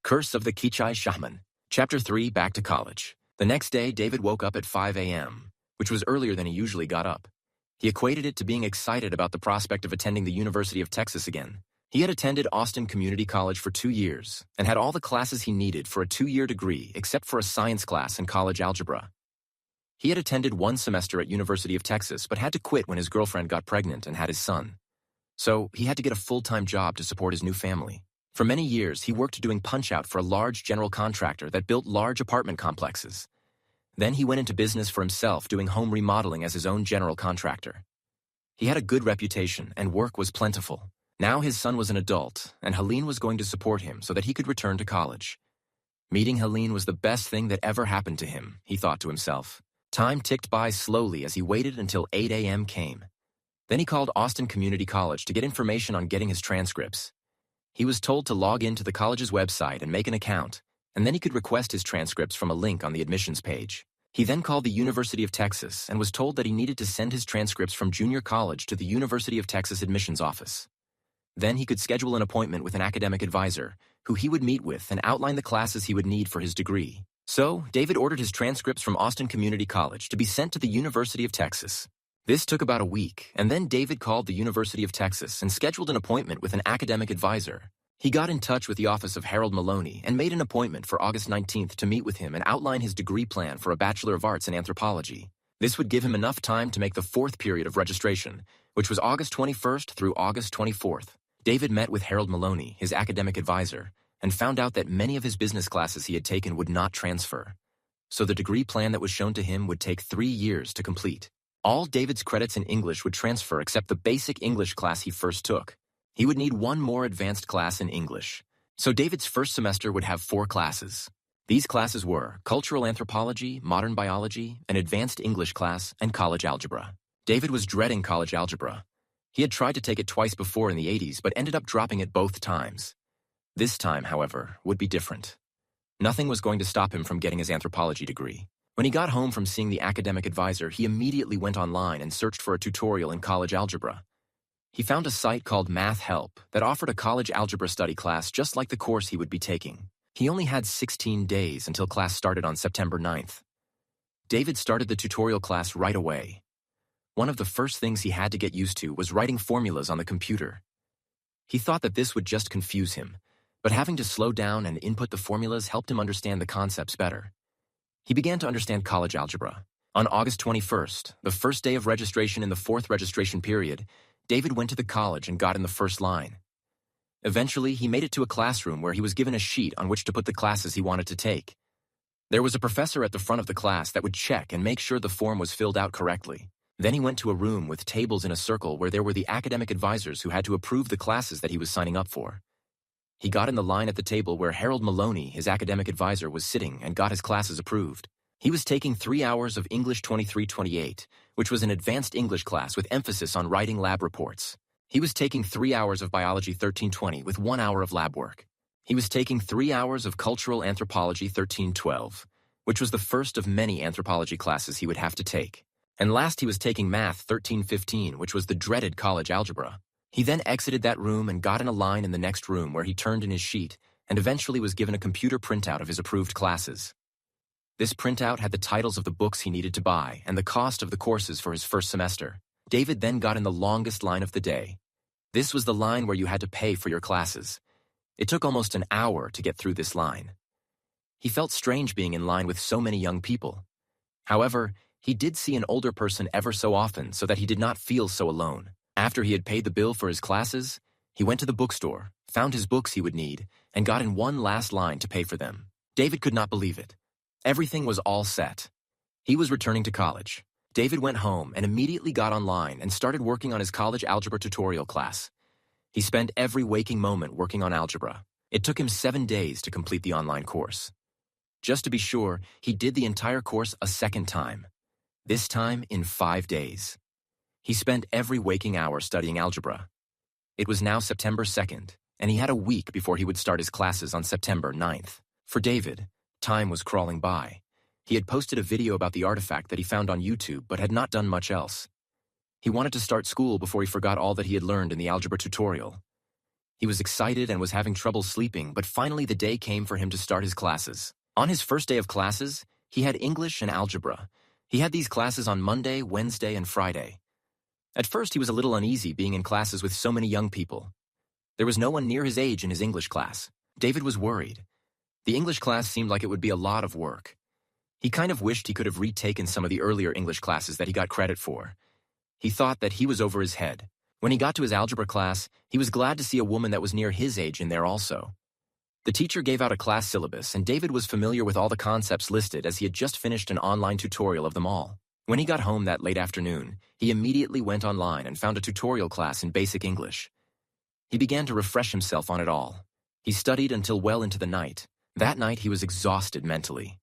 Curse of the Kichai Shaman. Chapter 3, Back to College. The next day, David woke up at 5 a.m., which was earlier than he usually got up. He equated it to being excited about the prospect of attending the University of Texas again. He had attended Austin Community College for 2 years and had all the classes he needed for a 2-year degree except for a science class and college algebra. He had attended 1 semester at University of Texas but had to quit when his girlfriend got pregnant and had his son. So he had to get a full-time job to support his new family. For many years, he worked doing punch-out for a large general contractor that built large apartment complexes. Then he went into business for himself, doing home remodeling as his own general contractor. He had a good reputation, and work was plentiful. Now his son was an adult, and Helene was going to support him so that he could return to college. Meeting Helene was the best thing that ever happened to him, he thought to himself. Time ticked by slowly as he waited until 8 a.m. came. Then he called Austin Community College to get information on getting his transcripts. He was told to log into the college's website and make an account, and then he could request his transcripts from a link on the admissions page. He then called the University of Texas and was told that he needed to send his transcripts from junior college to the University of Texas admissions office. Then he could schedule an appointment with an academic advisor, who he would meet with and outline the classes he would need for his degree. So, David ordered his transcripts from Austin Community College to be sent to the University of Texas. This took about a week, and then David called the University of Texas and scheduled an appointment with an academic advisor. He got in touch with the office of Harold Maloney and made an appointment for August 19th to meet with him and outline his degree plan for a Bachelor of Arts in Anthropology. This would give him enough time to make the 4th period of registration, which was August 21st through August 24th. David met with Harold Maloney, his academic advisor, and found out that many of his business classes he had taken would not transfer. So the degree plan that was shown to him would take 3 years to complete. All David's credits in English would transfer except the basic English class he first took. He would need 1 more advanced class in English. So David's first semester would have 4 classes. These classes were Cultural Anthropology, Modern Biology, an Advanced English class, and College Algebra. David was dreading college algebra. He had tried to take it twice before in the 80s, but ended up dropping it both times. This time, however, would be different. Nothing was going to stop him from getting his anthropology degree. When he got home from seeing the academic advisor, he immediately went online and searched for a tutorial in college algebra. He found a site called Math Help that offered a college algebra study class just like the course he would be taking. He only had 16 days until class started on September 9th. David started the tutorial class right away. One of the first things he had to get used to was writing formulas on the computer. He thought that this would just confuse him, but having to slow down and input the formulas helped him understand the concepts better. He began to understand college algebra. On August 21st, the first day of registration in the 4th registration period, David went to the college and got in the first line. Eventually, he made it to a classroom where he was given a sheet on which to put the classes he wanted to take. There was a professor at the front of the class that would check and make sure the form was filled out correctly. Then he went to a room with tables in a circle where there were the academic advisors who had to approve the classes that he was signing up for. He got in the line at the table where Harold Maloney, his academic advisor, was sitting and got his classes approved. He was taking 3 hours of English 2328, which was an advanced English class with emphasis on writing lab reports. He was taking 3 hours of Biology 1320 with 1 hour of lab work. He was taking 3 hours of Cultural Anthropology 1312, which was the first of many anthropology classes he would have to take. And last he was taking Math 1315, which was the dreaded college algebra. He then exited that room and got in a line in the next room where he turned in his sheet and eventually was given a computer printout of his approved classes. This printout had the titles of the books he needed to buy and the cost of the courses for his first semester. David then got in the longest line of the day. This was the line where you had to pay for your classes. It took almost an hour to get through this line. He felt strange being in line with so many young people. However, he did see an older person ever so often so that he did not feel so alone. After he had paid the bill for his classes, he went to the bookstore, found his books he would need, and got in one last line to pay for them. David could not believe it. Everything was all set. He was returning to college. David went home and immediately got online and started working on his college algebra tutorial class. He spent every waking moment working on algebra. It took him 7 days to complete the online course. Just to be sure, he did the entire course a second time. This time in 5 days. He spent every waking hour studying algebra. It was now September 2nd, and he had a week before he would start his classes on September 9th. For David, time was crawling by. He had posted a video about the artifact that he found on YouTube but had not done much else. He wanted to start school before he forgot all that he had learned in the algebra tutorial. He was excited and was having trouble sleeping, but finally the day came for him to start his classes. On his first day of classes, he had English and algebra. He had these classes on Monday, Wednesday, and Friday. At first, he was a little uneasy being in classes with so many young people. There was no one near his age in his English class. David was worried. The English class seemed like it would be a lot of work. He kind of wished he could have retaken some of the earlier English classes that he got credit for. He thought that he was over his head. When he got to his algebra class, he was glad to see a woman that was near his age in there also. The teacher gave out a class syllabus, and David was familiar with all the concepts listed as he had just finished an online tutorial of them all. When he got home that late afternoon, he immediately went online and found a tutorial class in basic English. He began to refresh himself on it all. He studied until well into the night. That night, he was exhausted mentally.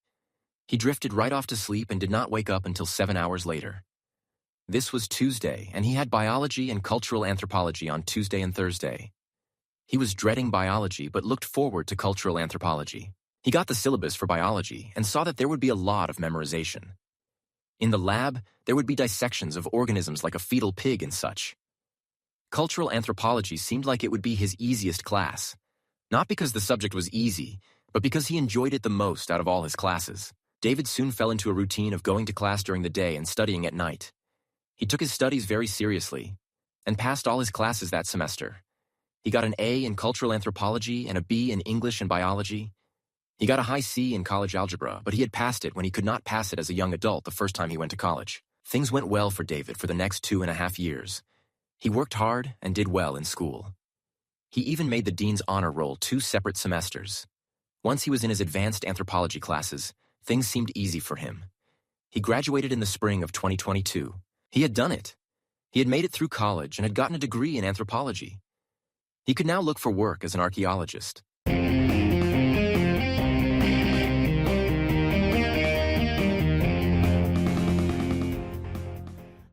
He drifted right off to sleep and did not wake up until 7 hours later. This was Tuesday, and he had biology and cultural anthropology on Tuesday and Thursday. He was dreading biology but looked forward to cultural anthropology. He got the syllabus for biology and saw that there would be a lot of memorization. In the lab, there would be dissections of organisms like a fetal pig and such. Cultural anthropology seemed like it would be his easiest class, not because the subject was easy, but because he enjoyed it the most out of all his classes. David soon fell into a routine of going to class during the day and studying at night. He took his studies very seriously and passed all his classes that semester. He got an A in cultural anthropology and a B in English and biology. He got a high C in college algebra, but he had passed it when he could not pass it as a young adult the first time he went to college. Things went well for David for the next 2.5 years. He worked hard and did well in school. He even made the dean's honor roll 2 separate semesters. Once he was in his advanced anthropology classes, things seemed easy for him. He graduated in the spring of 2022. He had done it. He had made it through college and had gotten a degree in anthropology. He could now look for work as an archaeologist.